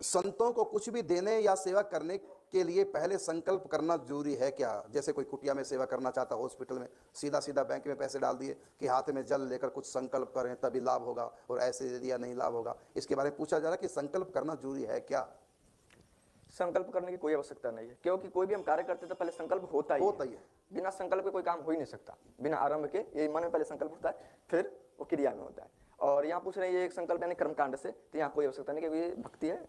संतों को कुछ भी देने या सेवा करने के लिए पहले संकल्प करना जरूरी है क्या? जैसे कोई कुटिया में सेवा करना चाहता, हॉस्पिटल में, सीधा सीधा बैंक में पैसे डाल दिए कि हाथ में जल लेकर कुछ संकल्प करें तभी लाभ होगा, और ऐसे दे दिया नहीं लाभ होगा। इसके बारे में पूछा जा रहा है कि संकल्प करना जरूरी है क्या? संकल्प करने की कोई आवश्यकता नहीं है, क्योंकि कोई भी हम कार्य करते तो पहले संकल्प होता ही है। बिना संकल्प के कोई काम हो ही नहीं सकता। बिना आरंभ के ये मन में पहले संकल्प होता है, फिर वो क्रिया में होता है। और यहाँ पूछ रहे हैं ये एक संकल्प यानी कर्मकांड से, तो यहाँ कोई आवश्यकता नहीं कि भक्ति है।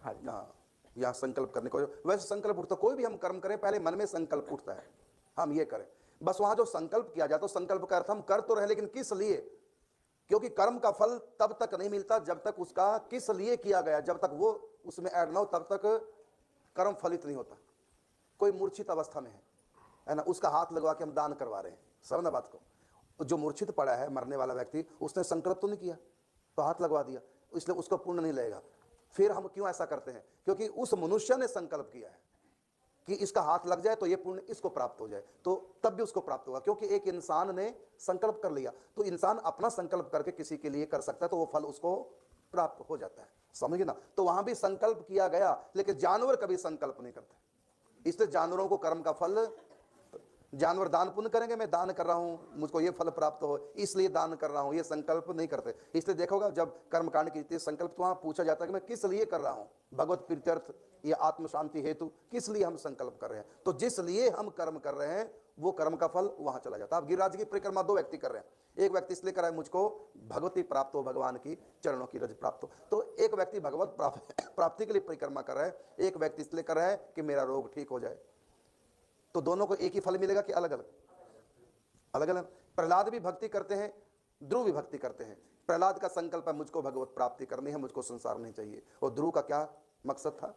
हाँ, यहाँ संकल्प करने को, वैसे संकल्प उठता, कोई भी हम कर्म करें पहले मन में संकल्प उठता है हम ये करें। बस वहां जो संकल्प किया जाए तो संकल्प का अर्थ हम कर तो रहे, लेकिन किस लिए? क्योंकि कर्म का फल तब तक नहीं मिलता जब तक उसका किस लिए किया गया, जब तक वो उसमें ऐड ना हो तब तक कर्म फलित नहीं होता। कोई मूर्छित अवस्था में है ना, उसका हाथ लगवा के हम दान करवा रहे हैं, समझना बात को। जो मूर्छित पड़ा है, मरने वाला व्यक्ति, उसने संकल्प तो नहीं किया, तो हाथ लगवा दिया, इसलिए उसको पुण्य नहीं लगेगा। फिर हम क्यों ऐसा करते हैं? क्योंकि उस मनुष्य ने संकल्प किया है कि इसका हाथ लग जाए तो ये पुण्य इसको प्राप्त हो जाए, तो तब भी उसको प्राप्त होगा, क्योंकि एक इंसान ने संकल्प कर लिया। तो इंसान अपना संकल्प करके किसी के लिए कर सकता है, तो वो फल उसको प्राप्त हो जाता है, समझिए ना। तो वहां भी संकल्प किया गया, लेकिन जानवर कभी संकल्प नहीं करते। इसलिए जानवरों को कर्म का फल, जानवर दान पुण्य करेंगे, मैं दान कर रहा हूं मुझको ये फल प्राप्त हो इसलिए दान कर रहा हूं, ये संकल्प नहीं करते। इसलिए देखोगा जब कर्मकांड की संकल्प, तो वहां पूछा जाता है कि मैं किस लिए कर रहा हूं, भगवत प्रीत्यर्थ या आत्म शांति हेतु किस लिए हम संकल्प कर रहे हैं। तो जिस लिए हम कर्म कर रहे हैं वो कर्म का फल वहां चला जाता है। अब गिरिराज की परिक्रमा दो व्यक्ति कर रहे हैं, एक व्यक्ति इसलिए कर रहा है मुझको भगवती प्राप्त हो, भगवान की चरणों की रज प्राप्त हो, तो एक व्यक्ति भगवत प्राप्ति के लिए परिक्रमा कर रहा है, एक व्यक्ति इसलिए कर रहा है कि मेरा रोग ठीक हो जाए। तो दोनों को एक ही फल मिलेगा कि अलग अलग? अलग अलग। प्रहलाद भी भक्ति करते हैं, ध्रुव भी भक्ति करते हैं। प्रहलाद का संकल्प है मुझको भगवत प्राप्ति करनी है, मुझको संसार नहीं चाहिए। और ध्रुव का क्या मकसद था?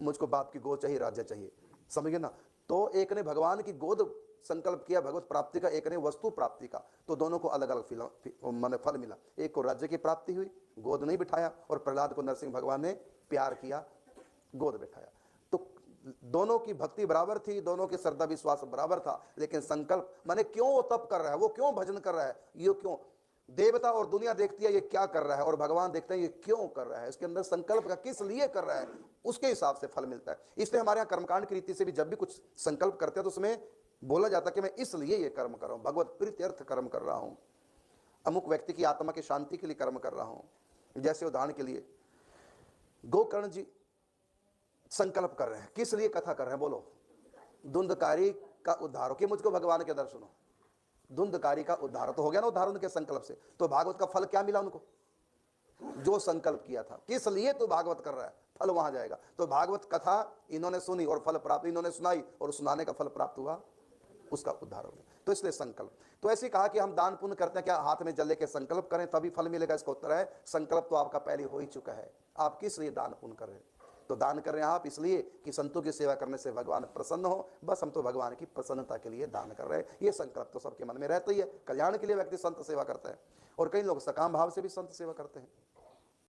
मुझको बाप की गोद चाहिए, राज्य चाहिए, समझिए ना। तो एक ने भगवान की गोद संकल्प किया भगवत प्राप्ति का, एक ने वस्तु प्राप्ति का, तो दोनों को अलग अलग फल मिला। एक को राज्य की प्राप्ति हुई, गोद नहीं बिठाया, और प्रहलाद को नरसिंह भगवान ने प्यार किया, गोद बिठाया। तो दोनों की भक्ति बराबर थी, दोनों के श्रद्धा विश्वास बराबर था, लेकिन संकल्प माने क्यों वो तप कर रहा है, वो क्यों भजन कर रहा है, ये क्यों? देवता और दुनिया देखती है ये क्या कर रहा है, और भगवान देखते हैं ये क्यों कर रहा है, इसके अंदर संकल्प का किस लिए कर रहा है, उसके हिसाब से फल मिलता है। इसलिए हमारे यहाँ कर्मकांड की रीति से भी जब भी कुछ संकल्प करते हैं तो उसमें बोला जाता है कि मैं इसलिए ये कर्म कर रहा हूं, भगवत प्रीत्यर्थ कर्म कर रहा हूं, अमुक व्यक्ति की आत्मा की शांति के लिए कर्म कर रहा हूं। जैसे उदाहरण के लिए गोकर्ण जी संकल्प कर रहे हैं, किस लिए कथा कर रहे हैं बोलो? धुंधकारी का उद्धार हो कि मुझको भगवान के दर्शन हो। धुंधकारी का उद्धार तो हो गया ना उद्धार उनके संकल्प से। तो भागवत का फल क्या मिला उनको? जो संकल्प किया था, किस लिए तू भागवत कर रहा है, फल वहां जाएगा। तो भागवत कथा इन्होंने सुनी और फल प्राप्त, इन्होंने सुनाई और सुनाने का फल प्राप्त हुआ, उसका उद्धार हो गया। तो इसलिए संकल्प। तो ऐसे कहा कि हम दान पुण्य करते हैं, क्या हाथ में जल लेके संकल्प करें तभी फल मिलेगा? इसका उत्तर है संकल्प तो आपका पहले हो ही चुका है। आप किस लिए दान पुण्य कर रहे हैं? तो दान कर रहे हैं आप इसलिए कि संतों की सेवा करने से भगवान प्रसन्न हो, बस हम तो भगवान की प्रसन्नता के लिए दान कर रहे हैं। ये संकल्प तो सबके मन में रहता ही है। कल्याण के लिए व्यक्ति संत सेवा करता है, और कई लोग सकाम भाव से भी संत सेवा करते हैं।